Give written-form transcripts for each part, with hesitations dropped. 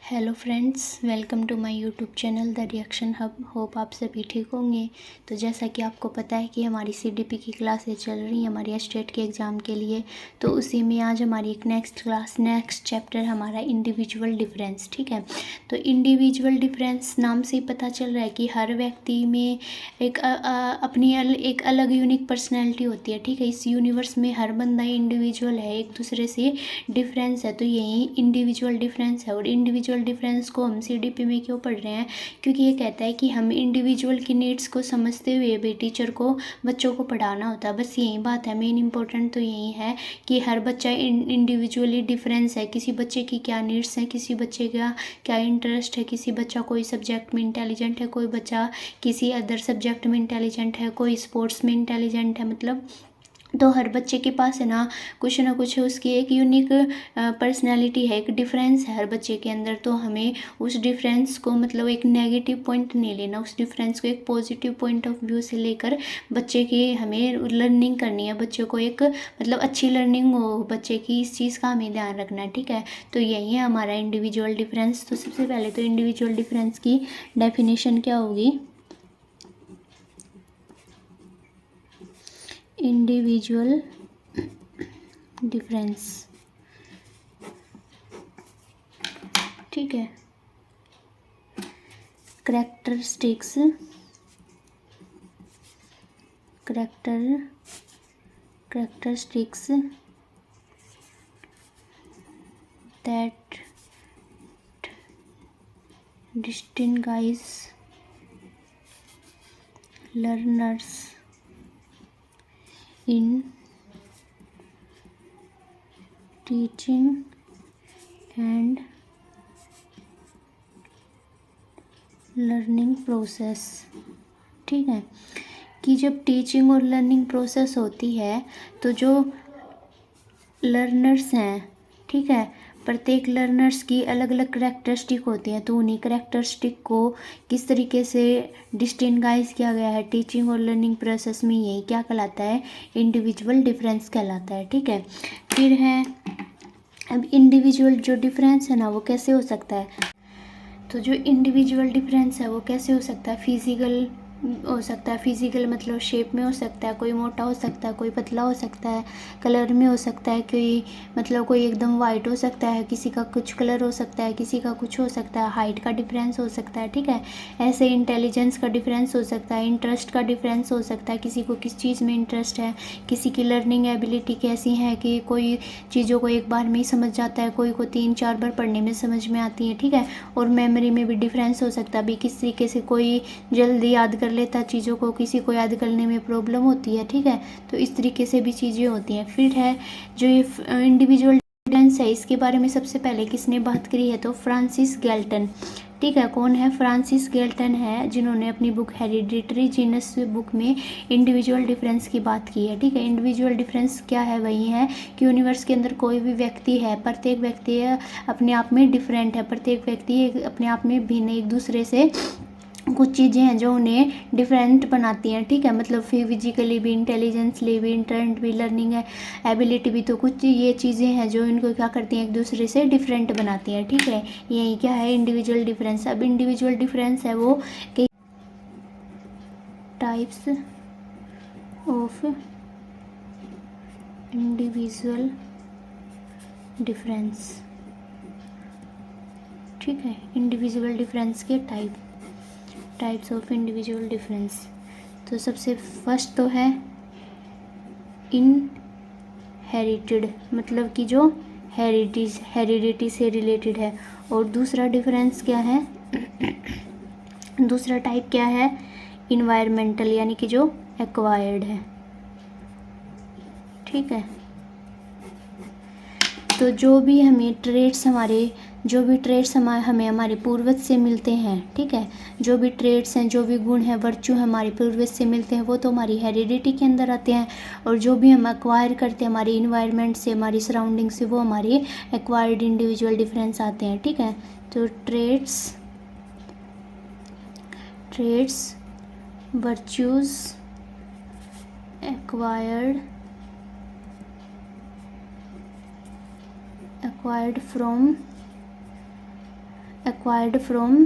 Hello friends, welcome to my YouTube channel the reaction hub. Hope आप सभी ठीक होंगे। तो जैसा कि आपको पता है कि हमारी सीडीपी की क्लासें चल रही हैं हमारी स्टेट के एग्ज़ाम के लिए, तो उसी में आज हमारी एक नेक्स्ट चैप्टर हमारा इंडिविजुअल डिफरेंस। ठीक है, तो इंडिविजुअल डिफरेंस नाम से ही पता चल रहा है कि हर व्यक्ति में एक अपनी एक अलग यूनिक पर्सनैलिटी होती है। ठीक है, इस यूनिवर्स में हर बंदा इंडिविजुअल है, एक दूसरे से डिफरेंस है, तो यही इंडिविजुअल डिफरेंस है। और इंडिविजुअल डिफरेंस को हम सीडीपी में क्यों पढ़ रहे हैं? क्योंकि ये कहता है कि हम इंडिविजुअल की नीड्स को समझते हुए भी टीचर को बच्चों को पढ़ाना होता है। बस यही बात है, मेन इंपॉर्टेंट तो यही है कि हर बच्चा इंडिविजुअली डिफरेंस है। किसी बच्चे की क्या नीड्स हैं, किसी बच्चे का क्या इंटरेस्ट है, किसी बच्चा कोई सब्जेक्ट में इंटेलिजेंट है, कोई बच्चा किसी अदर सब्जेक्ट में इंटेलिजेंट है, कोई स्पोर्ट्स में इंटेलिजेंट है। मतलब तो हर बच्चे के पास है ना कुछ उसकी एक यूनिक पर्सनैलिटी है, एक डिफरेंस है हर बच्चे के अंदर। तो हमें उस डिफरेंस को मतलब एक नेगेटिव पॉइंट नहीं लेना, उस डिफरेंस को एक पॉजिटिव पॉइंट ऑफ व्यू से लेकर बच्चे की हमें लर्निंग करनी है। बच्चे को एक मतलब अच्छी लर्निंग हो बच्चे की, इस चीज़ का हमें ध्यान रखना है। ठीक है, तो यही है हमारा इंडिविजुअल डिफरेंस। तो सबसे पहले तो इंडिविजुअल डिफरेंस की डेफिनेशन क्या होगी? इंडिविजुअल डिफरेंस, ठीक है, characteristics that distinguish learners in teaching and learning process। ठीक है, कि जब टीचिंग और लर्निंग प्रोसेस होती है तो जो लर्नर्स हैं, ठीक है, प्रत्येक लर्नर्स की अलग अलग करेक्टरिस्टिक होती हैं। तो उन्हीं करेक्टरिस्टिक को किस तरीके से डिस्टिंगाइज किया गया है टीचिंग और लर्निंग प्रोसेस में, यही क्या कहलाता है? इंडिविजुअल डिफरेंस कहलाता है। ठीक है, फिर है अब इंडिविजुअल जो डिफरेंस है ना वो कैसे हो सकता है? तो जो इंडिविजुअल डिफरेंस है वो कैसे हो सकता है? फिजिकल हो सकता है, फिजिकल मतलब शेप में हो सकता है, कोई मोटा हो सकता है, कोई पतला हो सकता है, कलर में हो सकता है, कोई मतलब कोई एकदम वाइट हो सकता है, किसी का कुछ कलर हो सकता है, किसी का कुछ हो सकता है, हाइट का डिफरेंस हो सकता है। ठीक है, ऐसे इंटेलिजेंस का डिफरेंस हो सकता है, इंटरेस्ट का डिफरेंस हो सकता है, किसी को किस चीज़ में इंटरेस्ट है, किसी की लर्निंग एबिलिटी कैसी है कि कोई चीज़ों को एक बार में ही समझ जाता है, कोई को 3-4 बार पढ़ने में समझ में आती है। ठीक है, और मेमोरी में भी डिफरेंस हो सकता है, अभी किस तरीके से कोई जल्दी याद कर लेता चीज़ों को, किसी को याद करने में प्रॉब्लम होती है। ठीक है, तो इस तरीके से भी चीज़ें होती हैं। फिर है जो ये इंडिविजुअल डिफरेंस है, इसके बारे में सबसे पहले किसने बात करी है? तो फ्रांसिस गैल्टन। ठीक है, कौन है? फ्रांसिस गैल्टन है, जिन्होंने अपनी बुक हेरिडिटरी जीनस बुक में इंडिविजुअल डिफरेंस की बात की है। ठीक है, इंडिविजुअल डिफरेंस क्या है? वही है कि यूनिवर्स के अंदर कोई भी व्यक्ति है, प्रत्येक व्यक्ति अपने आप में डिफरेंट है, प्रत्येक व्यक्ति अपने आप में भिन्न, एक दूसरे से कुछ चीज़ें हैं जो उन्हें डिफरेंट बनाती हैं। ठीक है, मतलब फिजिकली भी, इंटेलिजेंसली भी, इंटरेस्ट भी, लर्निंग एबिलिटी भी, तो कुछ ये चीज़ें हैं जो इनको क्या करती हैं? एक दूसरे से डिफरेंट बनाती हैं। ठीक है, यही क्या है? Individual difference. अब इंडिविजुअल डिफरेंस है वो कई टाइप्स ऑफ इंडिविजुअल डिफरेंस। ठीक है, इंडिविजुअल डिफरेंस के टाइप्स ऑफ इंडिविजुअल डिफरेंस। तो सबसे फर्स्ट तो है इनहेरिटेड, मतलब कि जो हेरिडिटी से रिलेटेड है। और दूसरा डिफरेंस क्या है? दूसरा टाइप क्या है? इन्वायरमेंटल, यानी कि जो एक्वायर्ड है। ठीक है, तो जो भी ट्रेड्स हमें हमारे पूर्वज से मिलते हैं, ठीक है, जो भी ट्रेड्स हैं, जो भी गुण हैं, वर्च्यू हमारे पूर्वज से मिलते हैं, वो तो हमारी हेरिडिटी के अंदर आते हैं। और जो भी हम एक्वायर करते हैं हमारी इन्वायरमेंट से, हमारी सराउंडिंग से, वो हमारी एक्वायर्ड इंडिविजुअल डिफरेंस आते हैं। ठीक है, तो trades, virtues acquired acquired from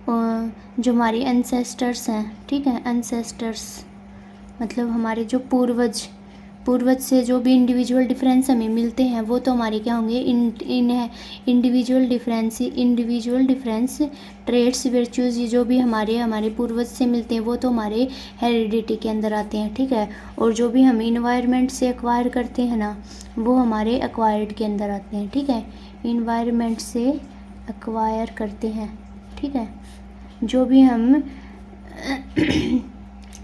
जो हमारी एंसेस्टर्स हैं, ठीक है, एंसेस्टर्स मतलब हमारे जो पूर्वज से जो भी इंडिविजुअल डिफरेंस हमें मिलते हैं वो तो हमारे क्या होंगे, इंडिविजुअल डिफरेंस ट्रेड्स वर्च्यूज़, ये जो भी हमारे पूर्वज से मिलते हैं वो तो हमारे हेरिडिटी के अंदर आते हैं, ठीक है। और जो भी हम इन्वायरमेंट से एक्वायर करते हैं ना वो हमारे एक्वायर्ड के अंदर आते हैं, ठीक है। इन्वायरमेंट से एक्वायर करते हैं, ठीक है, जो भी हम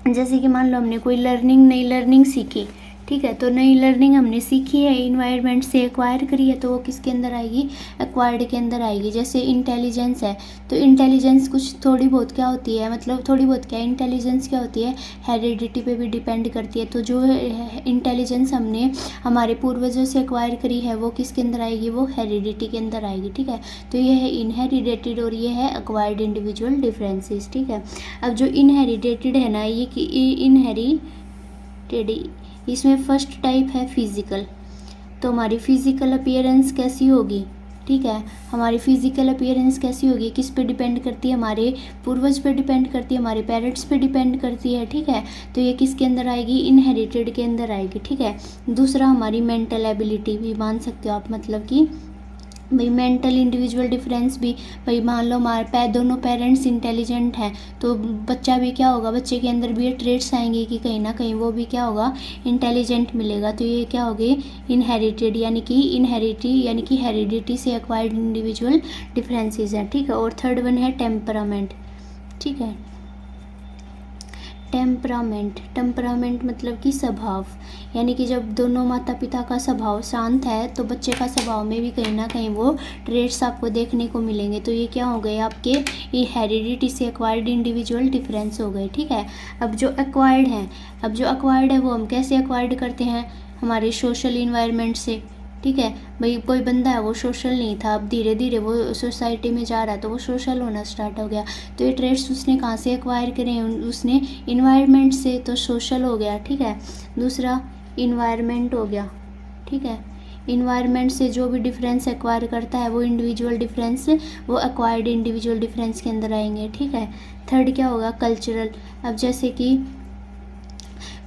जैसे कि मान लो हमने कोई नई लर्निंग सीखी, ठीक है, तो नई लर्निंग हमने सीखी है, इन्वायरमेंट से एक्वायर करी है, तो वो किसके अंदर आएगी, एक्वायर्ड के अंदर आएगी। जैसे इंटेलिजेंस है, तो इंटेलिजेंस कुछ थोड़ी बहुत क्या होती है, मतलब थोड़ी बहुत क्या इंटेलिजेंस क्या होती है, हेरिडिटी पे भी डिपेंड करती है। तो जो इंटेलिजेंस हमने हमारे पूर्वजों से एक्वायर करी है वो किसके अंदर आएगी, वो हेरिडिटी के अंदर आएगी, ठीक है। तो ये है इनहेरिडेटेड और ये है एक्वायर्ड इंडिविजुअल डिफरेंसेस, ठीक है। अब जो इनहेरिडेटेड है ना, ये इनहेरिटेड, इसमें फर्स्ट टाइप है फिजिकल। तो हमारी फिजिकल अपीयरेंस कैसी होगी, ठीक है, हमारी फिजिकल अपीयरेंस कैसी होगी, किस पे डिपेंड करती है, हमारे पूर्वज पे डिपेंड करती है, हमारे पेरेंट्स पे डिपेंड करती है, ठीक है। तो ये किसके अंदर आएगी, इनहेरिटेड के अंदर आएगी, ठीक है। दूसरा हमारी मेंटल एबिलिटी भी मान सकते हो आप, मतलब कि भाई मेंटल इंडिविजुअल डिफरेंस भी, भाई मान लो हमारे दोनों पेरेंट्स इंटेलिजेंट हैं तो बच्चा भी क्या होगा, बच्चे के अंदर भी ये ट्रेड्स आएंगे कि कहीं ना कहीं वो भी क्या होगा, इंटेलिजेंट मिलेगा। तो ये क्या हो गए, इनहेरिटेड यानी कि हेरिडिटी से एक्वायर्ड इंडिविजुअल डिफरेंसेस हैं, ठीक है। और थर्ड वन है टेम्परामेंट, ठीक है। टेम्परामेंट मतलब कि स्वभाव, यानी कि जब दोनों माता पिता का स्वभाव शांत है तो बच्चे का स्वभाव में भी कहीं ना कहीं वो ट्रेड्स आपको देखने को मिलेंगे। तो ये क्या हो गए आपके, ये हेरिडिटी से एक्वायर्ड इंडिविजुअल डिफरेंस हो गए, ठीक है। अब जो एक्वायर्ड है वो हम कैसे एक्वायर्ड करते हैं, हमारे सोशल इन्वायरमेंट से, ठीक है। भाई कोई बंदा है वो सोशल नहीं था, अब धीरे धीरे वो सोसाइटी में जा रहा है तो वो सोशल होना स्टार्ट हो गया। तो ये ट्रेड्स उसने कहाँ से एक्वायर करे हैं, उसने इन्वायरमेंट से, तो सोशल हो गया, ठीक है। दूसरा इन्वायरमेंट हो गया, ठीक है। इन्वायरमेंट से जो भी डिफरेंस एक्वायर करता है वो इंडिविजुअल डिफरेंस, वो एक्वायर्ड इंडिविजुअल डिफरेंस के अंदर आएंगे, ठीक है। थर्ड क्या होगा, कल्चरल। अब जैसे कि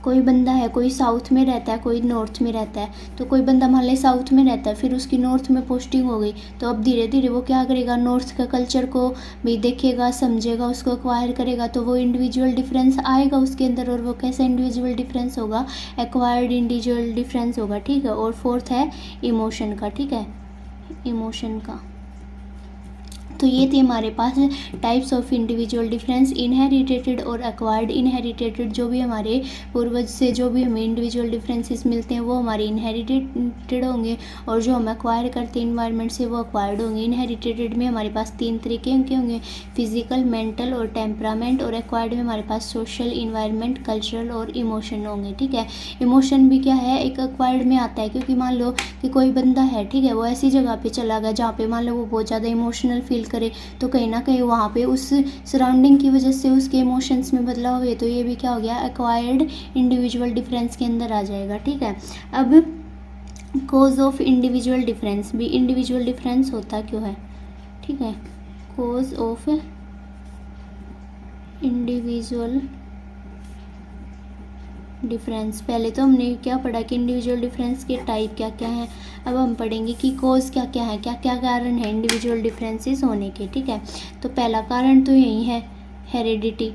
कोई बंदा है, कोई साउथ में रहता है, कोई नॉर्थ में रहता है, तो कोई बंदा मान ले साउथ में रहता है, फिर उसकी नॉर्थ में पोस्टिंग हो गई, तो अब धीरे धीरे वो क्या करेगा, नॉर्थ का कल्चर को भी देखेगा, समझेगा, उसको एक्वायर करेगा, तो वो इंडिविजुअल डिफरेंस आएगा उसके अंदर। और वो कैसा इंडिविजुअल डिफरेंस होगा, एक्वायर्ड इंडिविजुअल डिफरेंस होगा, ठीक है। और फोर्थ है इमोशन का, ठीक है, इमोशन का। तो ये थे हमारे पास types of individual difference, inheritated और एक्वायर्ड। इनहेरिटेटेड जो भी हमारे पूर्वज से जो भी हमें इंडिविजुअल डिफरेंसेस मिलते हैं वो हमारे इनहेरिटेड होंगे, और जो हम एक्वायर करते हैं इन्वायरमेंट से वो एक्वायर्ड होंगे। इनहेरिटेटेड में हमारे पास 3 तरीके के होंगे, फिजिकल, मेंटल और टेम्परामेंट, और एक्वायर्ड में हमारे पास सोशल, इन्वायरमेंट, कल्चरल और इमोशन होंगे, ठीक है। इमोशन भी क्या है, एक एक्वायर्ड में आता है, क्योंकि मान लो कि कोई बंदा है, ठीक है, वो ऐसी जगह पे चला गया जहाँ पे मान लो वो बहुत ज़्यादा इमोशनल फील करे, तो कहीं ना कहीं वहाँ पे उस सराउंडिंग की वजह से उसके इमोशंस में बदलाव हुए, तो ये भी क्या हो गया, एक्वायर्ड इंडिविजुअल डिफरेंस के अंदर आ जाएगा, ठीक है। अब कोज ऑफ इंडिविजुअल डिफरेंस भी, इंडिविजुअल डिफरेंस होता क्यों है, ठीक है, कोज ऑफ इंडिविजुअल डिफरेंस। पहले तो हमने क्या पढ़ा कि इंडिविजुअल डिफरेंस के टाइप क्या क्या हैं, अब हम पढ़ेंगे कि कोज क्या क्या है, क्या क्या कारण है इंडिविजुअल डिफरेंसेस होने के, ठीक है। तो पहला कारण तो यही है हेरिडिटी,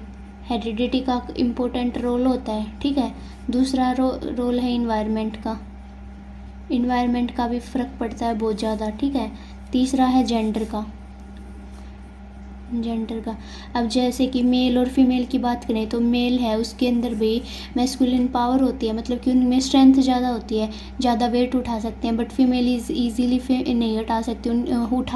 हेरिडिटी का इम्पोर्टेंट रोल होता है, ठीक है। दूसरा रोल है इन्वायरमेंट का, इन्वायरमेंट का भी फ़र्क पड़ता है बहुत ज़्यादा, ठीक है। तीसरा है जेंडर का, अब जैसे कि मेल और फीमेल की बात करें तो मेल है उसके अंदर भी मैस्कुलिन पावर होती है, मतलब कि उनमें स्ट्रेंथ ज़्यादा होती है, ज़्यादा वेट उठा सकते हैं, बट फीमेल ईजीली नहीं उठा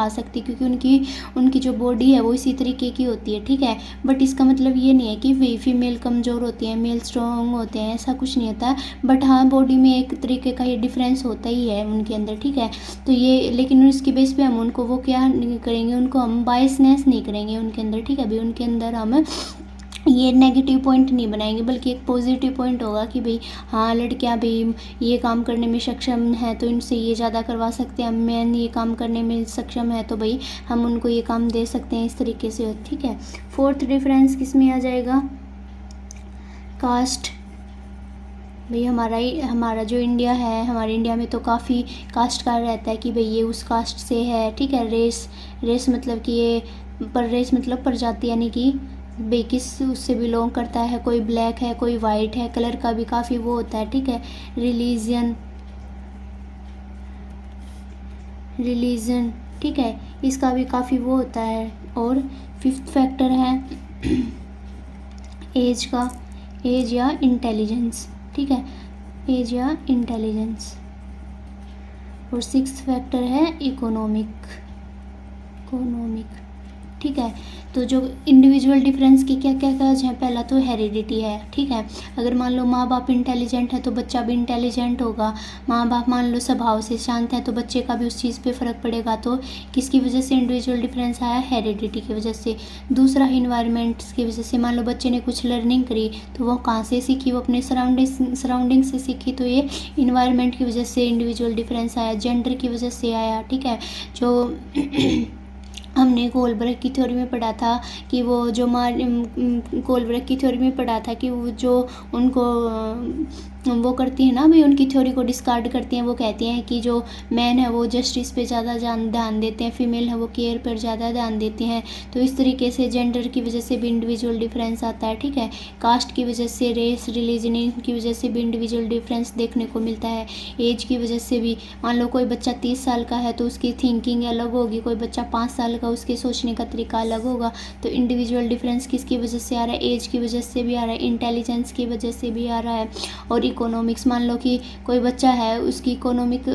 सकती क्योंकि उनकी जो बॉडी है वो इसी तरीके की होती है, ठीक है। बट इसका मतलब ये नहीं है कि फीमेल कमज़ोर होती है, मेल स्ट्रॉन्ग होते हैं, ऐसा कुछ नहीं होता, बट हाँ बॉडी में एक तरीके का ये डिफरेंस होता ही है उनके अंदर, ठीक है। तो ये लेकिन इसकी बेस पे हम उनको वो क्या नहीं करेंगे, उनको हम बायसनेस नहीं करेंगे उनके अंदर, ठीक है। अभी उनके अंदर हम ये नेगेटिव पॉइंट नहीं बनाएंगे, बल्कि एक पॉजिटिव पॉइंट होगा कि भाई हाँ लड़कियां भी ये काम करने में सक्षम है तो इनसे ये ज़्यादा करवा सकते हैं, मैन ये काम करने में सक्षम है तो भाई हम उनको ये काम दे सकते हैं, इस तरीके से। ठीक है, फोर्थ डिफरेंस किस में आ जाएगा? कास्ट। भाई हमारा जो इंडिया है, हमारे इंडिया में तो काफ़ी कास्ट का रहता है कि भाई ये उस कास्ट से है। ठीक है, रेस मतलब कि ये रेस मतलब प्रजाति, यानी कि भाई किस उससे बिलोंग करता है, कोई ब्लैक है कोई वाइट है, कलर का भी काफ़ी वो होता है। ठीक है, रिलीजन ठीक है, इसका भी काफ़ी वो होता है। और फिफ्थ फैक्टर है एज या इंटेलिजेंस। ठीक है, एज या इंटेलिजेंस। और सिक्स्थ फैक्टर है इकोनॉमिक। ठीक है, तो जो इंडिविजुअल डिफरेंस की क्या क्या काज है? पहला तो हेरिडिटी है। ठीक है, अगर मान लो माँ बाप इंटेलिजेंट है तो बच्चा भी इंटेलिजेंट होगा। माँ बाप मान लो स्वभाव से शांत है तो बच्चे का भी उस चीज़ पे फ़र्क पड़ेगा। तो किसकी वजह से इंडिविजुअल डिफरेंस आया? हेरिडिटी की वजह से। दूसरा इन्वायरमेंट्स की वजह से, मान लो बच्चे ने कुछ लर्निंग करी तो वो कहाँ से सीखी? वो अपने सराउंडिंग से सीखी, तो ये इन्वायरमेंट की वजह से इंडिविजुअल डिफरेंस आया। जेंडर की वजह से आया। ठीक है, जो हमने कोलब्रग की थ्योरी में पढ़ा था कि वो जो कोलब्रग की थ्योरी में पढ़ा था कि वो जो उनको वो करती है ना भाई, उनकी थ्योरी को डिस्कार्ड करती हैं। वो कहती हैं कि जो मैन है वो जस्टिस पे ज़्यादा ध्यान देते हैं, फीमेल है वो केयर पर ज़्यादा ध्यान देते हैं। तो इस तरीके से जेंडर की वजह से भी इंडिविजुअल डिफरेंस आता है। ठीक है, कास्ट की वजह से, रेस रिलीजन की वजह से भी इंडिविजुअल डिफरेंस देखने को मिलता है। एज की वजह से भी, मान लो कोई बच्चा 30 साल का है तो उसकी थिंकिंग अलग होगी, कोई बच्चा 5 साल का उसके सोचने का तरीका अलग होगा। तो इंडिविजुअल डिफरेंस किसकी वजह से आ रहा है? एज की वजह से भी आ रहा है, इंटेलिजेंस की वजह से भी आ रहा है, और इकोनॉमिक्स। मान लो कि कोई बच्चा है उसकी इकोनॉमिक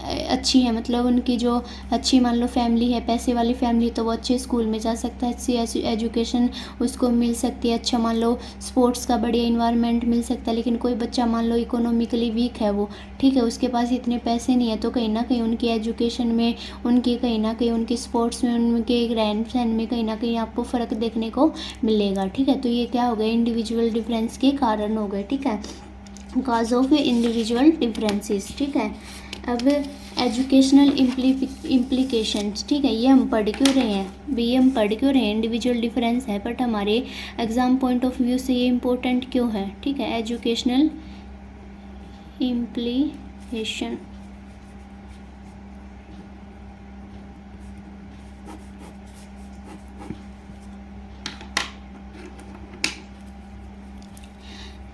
अच्छी है, मतलब उनकी जो अच्छी मान लो फैमिली है, पैसे वाली फैमिली, तो वो अच्छे स्कूल में जा सकता है, अच्छी एजुकेशन उसको मिल सकती है। अच्छा मान लो स्पोर्ट्स का बढ़िया इन्वायरमेंट मिल सकता है। लेकिन कोई बच्चा मान लो इकोनॉमिकली वीक है वो, ठीक है, उसके पास इतने पैसे नहीं है, तो कहीं ना कहीं उनकी एजुकेशन में, उनकी कहीं ना कहीं उनकी स्पोर्ट्स में, उनके रहन सहन में कहीं ना कहीं आपको फ़र्क देखने को मिलेगा। ठीक है, तो ये क्या हो गया? इंडिविजुअल डिफरेंस के कारण हो गए। ठीक है, कॉज ऑफ इंडिविजुअल डिफरेंसेस। ठीक है, अब एजुकेशनल इम्प्लीकेशंस। ठीक है, ये हम पढ़ क्यों रहे हैं? ये हम पढ़ क्यों रहे हैं? इंडिविजुअल डिफरेंस है, बट हमारे एग्ज़ाम पॉइंट ऑफ व्यू से ये इम्पोर्टेंट क्यों है? ठीक है, एजुकेशनल इम्प्लीकेशन।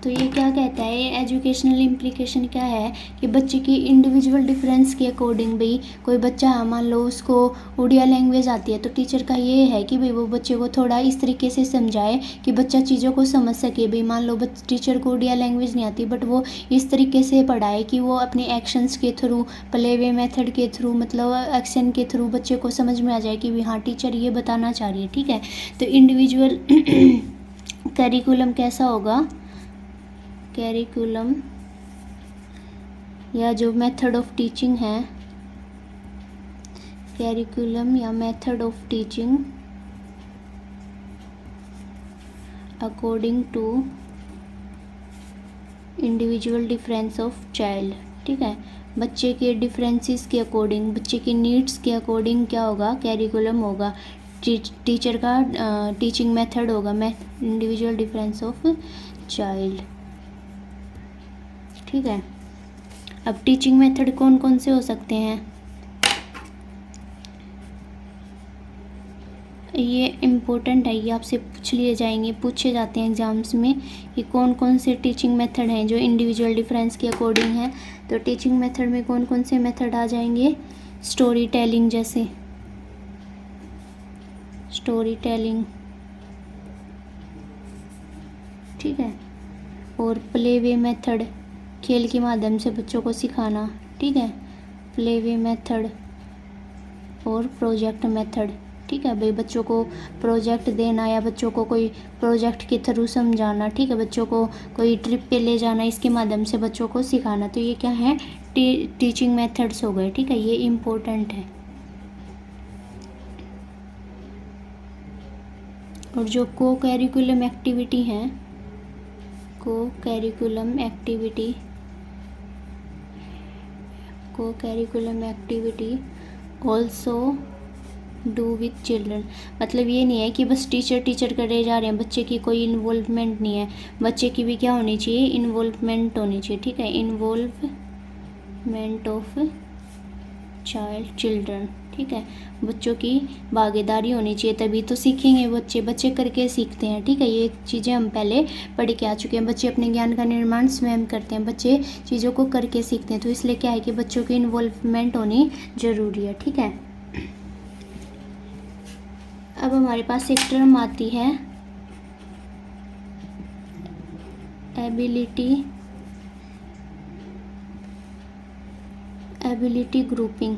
तो ये क्या कहता है? एजुकेशनल इम्प्लीकेशन क्या है कि बच्चे की इंडिविजुअल डिफरेंस के अकॉर्डिंग, भाई कोई बच्चा है मान लो उसको उड़िया लैंग्वेज आती है, तो टीचर का ये है कि भाई वो बच्चे को थोड़ा इस तरीके से समझाए कि बच्चा चीज़ों को समझ सके। भाई मान लो टीचर को उड़िया लैंग्वेज नहीं आती, बट वो इस तरीके से पढ़ाए कि वो अपने एक्शंस के थ्रू, प्ले वे मेथड के थ्रू, मतलब एक्शन के थ्रू बच्चे को समझ में आ जाए कि भाई हाँ टीचर ये बताना चाह रही है। ठीक है, तो इंडिविजुअल करिकुलम कैसा होगा? कैरिकुलम या जो मेथड ऑफ टीचिंग है, कैरिकुलम या method of teaching according to individual difference of child. ठीक है, बच्चे के डिफरेंसेस के अकॉर्डिंग, बच्चे की नीड्स के अकॉर्डिंग क्या होगा? कैरिकुलम होगा, टीचर का टीचिंग मेथड होगा, इंडिविजुअल डिफरेंस ऑफ चाइल्ड। ठीक है, अब टीचिंग मेथड कौन कौन से हो सकते हैं? ये इम्पोर्टेंट है, ये आपसे पूछे जाते हैं एग्जाम्स में कि कौन कौन से टीचिंग मेथड हैं जो इंडिविजुअल डिफरेंस के अकॉर्डिंग हैं। तो टीचिंग मेथड में कौन कौन से मेथड आ जाएंगे? स्टोरी टेलिंग, जैसे स्टोरी टेलिंग, ठीक है, और प्ले वे मेथड, खेल के माध्यम से बच्चों को सिखाना। ठीक है, प्ले वे मेथड और प्रोजेक्ट मेथड। ठीक है, भाई बच्चों को प्रोजेक्ट देना या बच्चों को कोई प्रोजेक्ट के थ्रू समझाना। ठीक है, बच्चों को कोई ट्रिप पे ले जाना, इसके माध्यम से बच्चों को सिखाना। तो ये क्या है? टीचिंग मेथड्स हो गए। ठीक है, ये इम्पोर्टेंट है। और जो को कैरिकुलम एक्टिविटी हैं, को curriculum activity also do with children. मतलब ये नहीं है कि बस टीचर करे जा रहे हैं, बच्चे की कोई इन्वॉल्वमेंट नहीं है, बच्चे की भी क्या होनी चाहिए, इन्वॉल्वमेंट होनी चाहिए। ठीक है, इन्वॉल्वमेंट ऑफ चिल्ड्रन। ठीक है, बच्चों की भागीदारी होनी चाहिए, तभी तो सीखेंगे बच्चे करके सीखते हैं। ठीक है, ये चीज़ें हम पहले पढ़ के आ चुके हैं। बच्चे अपने ज्ञान का निर्माण स्वयं करते हैं, बच्चे चीज़ों को करके सीखते हैं। तो इसलिए क्या है कि बच्चों की इन्वॉल्वमेंट होनी ज़रूरी है। ठीक है, अब हमारे पास एक टर्म आती है एबिलिटी ग्रुपिंग।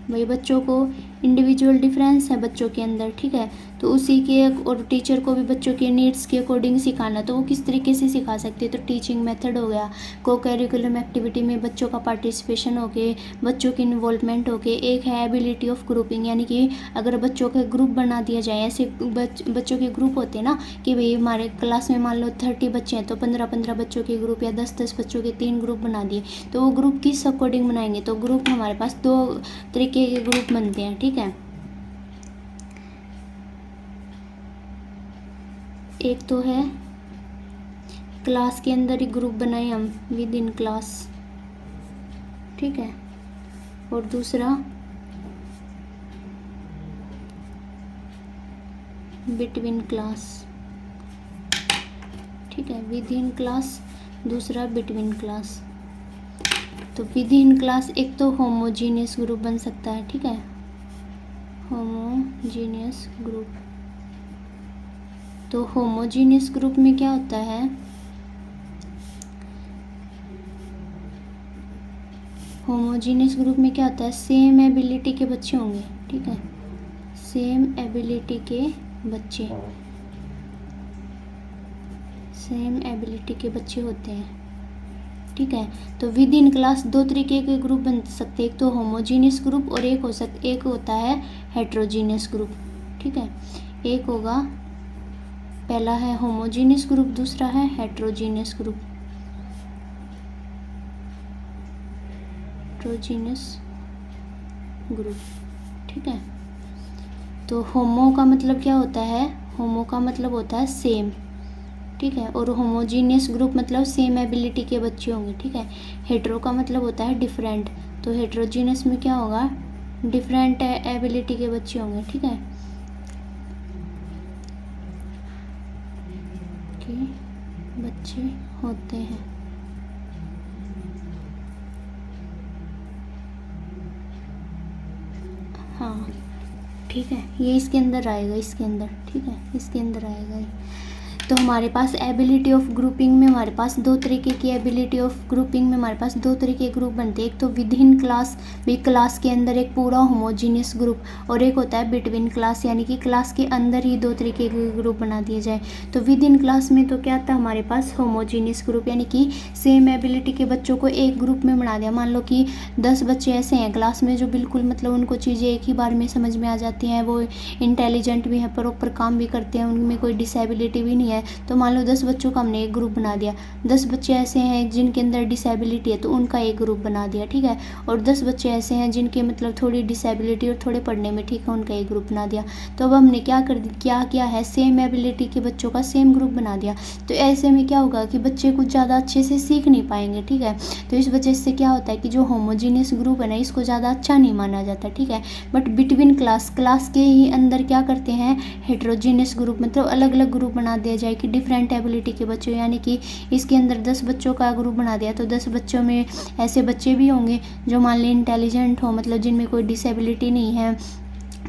भाई बच्चों को इंडिविजुअल डिफरेंस है बच्चों के अंदर। ठीक है, तो उसी के और टीचर को भी बच्चों के नीड्स के अकॉर्डिंग सिखाना, तो वो किस तरीके से सिखा सकती है। तो टीचिंग मेथड हो गया, को करिकुलम एक्टिविटी में बच्चों का पार्टिसिपेशन हो के, बच्चों की इन्वॉल्वमेंट हो के। एक है एबिलिटी ऑफ ग्रुपिंग, यानी कि अगर बच्चों का ग्रुप बना दिया जाए, ऐसे बच्चों के ग्रुप होते हैं ना कि भाई हमारे क्लास में मान लो 30 बच्चे हैं, तो 15-15 बच्चों के ग्रुप या 10-10 बच्चों के 3 ग्रुप बना दिए। तो वो ग्रुप किस अकॉर्डिंग बनाएंगे, तो ग्रुप हमारे पास 2 तरीके के ग्रुप बनते हैं। ठीक है, एक तो है क्लास के अंदर ही ग्रुप बनाए हम, विद इन क्लास। ठीक है, और दूसरा बिटवीन क्लास। ठीक है, विद इन क्लास, दूसरा बिटवीन क्लास। तो विद इन क्लास एक तो होमोजीनियस ग्रुप बन सकता है। ठीक है, होमोजीनियस ग्रुप। तो होमोजीनियस ग्रुप में क्या होता है, होमोजीनियस ग्रुप में क्या होता है, सेम एबिलिटी के बच्चे होंगे। ठीक है, सेम एबिलिटी के बच्चे, सेम एबिलिटी के बच्चे होते हैं। ठीक है, तो विद इन क्लास 2 तरीके के ग्रुप बन सकते हैं, एक तो होमोजीनियस ग्रुप और एक होता है हेट्रोजीनियस ग्रुप। ठीक है, एक होगा, पहला है होमोजीनियस ग्रुप, दूसरा है हेट्रोजीनियस ग्रुप। Heterogeneous group. ठीक है, तो होमो का मतलब क्या होता है, होमो का मतलब होता है सेम। ठीक है, और होमोजीनियस ग्रुप मतलब सेम एबिलिटी के बच्चे होंगे। ठीक है, हेट्रो का मतलब होता है डिफरेंट, तो हेट्रोजीनियस में क्या होगा, डिफरेंट एबिलिटी के बच्चे होंगे। ठीक है, के बच्चे होते हैं। हाँ, ठीक है, ये इसके अंदर आएगा, इसके अंदर। ठीक है, इसके अंदर आएगा ये। तो हमारे पास एबिलिटी ऑफ ग्रुपिंग में हमारे पास 2 तरीके की एबिलिटी ऑफ ग्रुपिंग में हमारे पास 2 तरीके के ग्रुप बनते हैं, एक तो विद इन क्लास, भी क्लास के अंदर एक पूरा होमोजीनियस ग्रुप, और एक होता है बिटवीन क्लास, यानी कि क्लास के अंदर ही 2 तरीके के ग्रुप बना दिए जाए। तो विद इन क्लास में तो क्या था हमारे पास, होमोजीनियस ग्रुप, यानी कि सेम एबिलिटी के बच्चों को एक ग्रुप में बना दिया। मान लो कि 10 बच्चे ऐसे हैं क्लास में जो बिल्कुल मतलब उनको चीज़ें एक ही बार में समझ में आ जाती हैं, वो इंटेलिजेंट भी हैं, प्रॉपर काम भी करते हैं, उनमें कोई डिसेबिलिटी भी नहीं है। तो मान लो 10 बच्चों का हमने एक ग्रुप बना दिया। 10 बच्चे ऐसे हैं जिनके अंदर डिसेबिलिटी है, तो उनका एक ग्रुप बना दिया। ठीक है, और 10 बच्चे ऐसे हैं जिनके मतलब थोड़ी डिसेबिलिटी और थोड़े पढ़ने में ठीक है, उनका एक ग्रुप बना दिया। तो अब हमने क्या किया है, सेम एबिलिटी के बच्चों का सेम ग्रुप बना दिया। तो ऐसे में क्या होगा कि बच्चे कुछ ज़्यादा अच्छे से सीख नहीं पाएंगे। ठीक है, तो इस वजह से क्या होता है कि जो होमोजीनियस ग्रुप है ना, इसको ज़्यादा अच्छा नहीं माना जाता। ठीक है, बट बिटवीन क्लास के ही अंदर क्या करते हैं, हेट्रोजीनियस ग्रुप, मतलब अलग अलग ग्रुप बना दिया जाए कि डिफरेंट एबिलिटी के बच्चों, यानी कि इसके अंदर 10 बच्चों का ग्रुप बना दिया, तो 10 बच्चों में ऐसे बच्चे भी होंगे जो मान लें इंटेलिजेंट हो, मतलब जिनमें कोई डिसेबिलिटी नहीं है,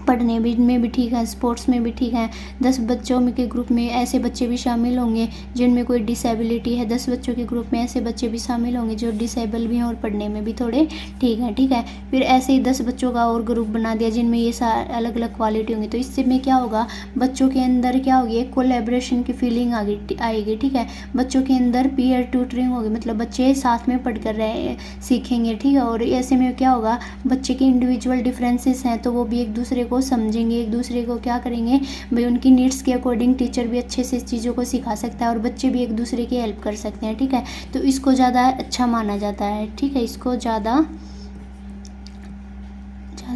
पढ़ने में भी ठीक है, स्पोर्ट्स में भी ठीक है। 10 बच्चों में के ग्रुप में ऐसे बच्चे भी शामिल होंगे जिनमें कोई डिसेबिलिटी है। 10 बच्चों के ग्रुप में ऐसे बच्चे भी शामिल होंगे जो डिसेबल भी हैं और पढ़ने में भी थोड़े ठीक है। ठीक है, फिर ऐसे ही 10 बच्चों का और ग्रुप बना दिया जिनमें ये अलग अलग क्वालिटी होंगी। तो इससे में क्या होगा, बच्चों के अंदर क्या होगी, एक कोलैबोरेशन की फीलिंग आएगी। ठीक है, बच्चों के अंदर पीयर ट्यूटरिंग होगी, मतलब बच्चे साथ में पढ़ कर सीखेंगे। ठीक है, और ऐसे में क्या होगा, बच्चे के इंडिविजुअल डिफरेंसेस हैं तो वो भी एक दूसरे को को समझेंगे, एक दूसरे को क्या करेंगे भाई, उनकी नीड्स के अकॉर्डिंग टीचर भी अच्छे से इस चीज़ों को सिखा सकता है और बच्चे भी एक दूसरे की हेल्प कर सकते हैं, ठीक है। तो इसको ज़्यादा अच्छा माना जाता है, ठीक है, इसको ज़्यादा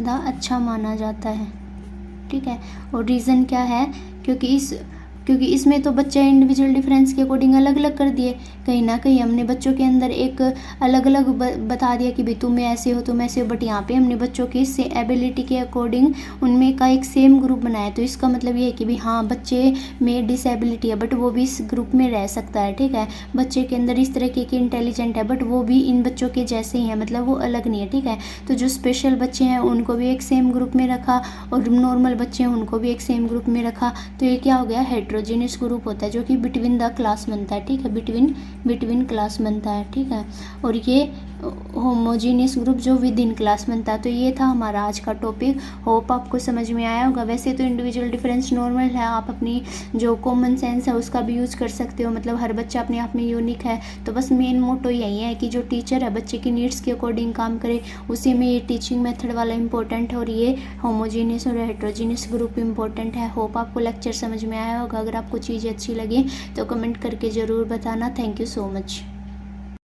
अच्छा माना जाता है, ठीक है। और रीज़न क्या है, क्योंकि इसमें तो बच्चे इंडिविजुअल डिफरेंस के अकॉर्डिंग अलग अलग कर दिए, कहीं ना कहीं हमने बच्चों के अंदर एक अलग अलग बता दिया कि भाई तुम ऐसे हो तुम ऐसे हो, बट यहाँ पे हमने बच्चों की एबिलिटी के अकॉर्डिंग उनमें का एक सेम ग्रुप बनाया। तो इसका मतलब ये है कि भाई हाँ, बच्चे में डिसेबिलिटी है बट वो भी इस ग्रुप में रह सकता है, ठीक है। बच्चे के अंदर इस तरह की इंटेलिजेंट है बट वो भी इन बच्चों के जैसे ही है, मतलब वो अलग नहीं है, ठीक है। तो जो स्पेशल बच्चे हैं उनको भी एक सेम ग्रुप में रखा और नॉर्मल बच्चे हैं उनको भी एक सेम ग्रुप में रखा। तो ये क्या हो गया, हेट्रोजीनियस ग्रुप होता है जो कि बिटवीन द क्लास बनता है, ठीक है, बिटवीन क्लास बनता है, ठीक है। और ये होमोजीनियस ग्रुप जो विद इन क्लास बनता है। तो ये था हमारा आज का टॉपिक, होप आपको समझ में आया होगा। वैसे तो इंडिविजुअल डिफरेंस नॉर्मल है, आप अपनी जो कॉमन सेंस है उसका भी यूज़ कर सकते हो, मतलब हर बच्चा अपने आप में यूनिक है। तो बस मेन मोटो यही है कि जो टीचर है बच्चे की नीड्स के अकॉर्डिंग काम करे, उसी में ये टीचिंग मेथड वाला इंपॉर्टेंट है और ये होमोजीनियस और हेट्रोजीनियस ग्रुप इंपॉर्टेंट है। होप आपको लेक्चर समझ में आया होगा। अगर आपको चीज़ें अच्छी लगी तो कमेंट करके ज़रूर बताना। Thank you so much.